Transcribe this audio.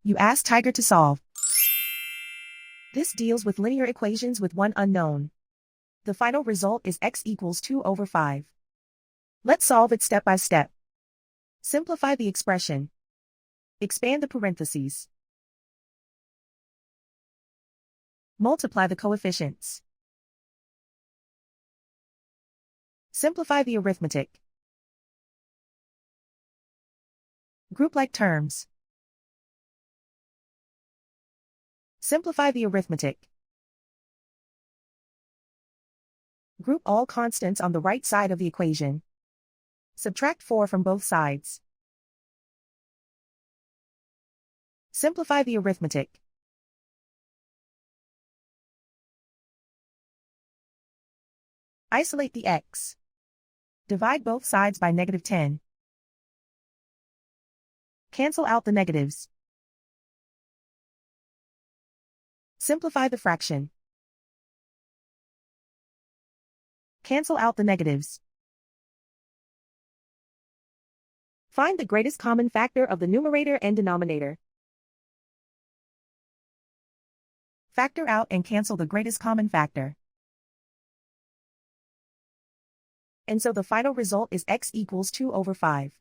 You ask Tiger to solve. This deals with linear equations with one unknown. The final result is x equals 2 over 5. Let's solve it step by step. Simplify the expression. Expand the parentheses. Multiply the coefficients. Simplify the arithmetic. Group like terms. Simplify the arithmetic. Group all constants on the right side of the equation. Subtract 4 from both sides. Simplify the arithmetic. Isolate the x. Divide both sides by -10. Cancel out the negatives. Simplify the fraction. Cancel out the negatives. Find the greatest common factor of the numerator and denominator. Factor out and cancel the greatest common factor. And so the final result is x equals 2 over 5.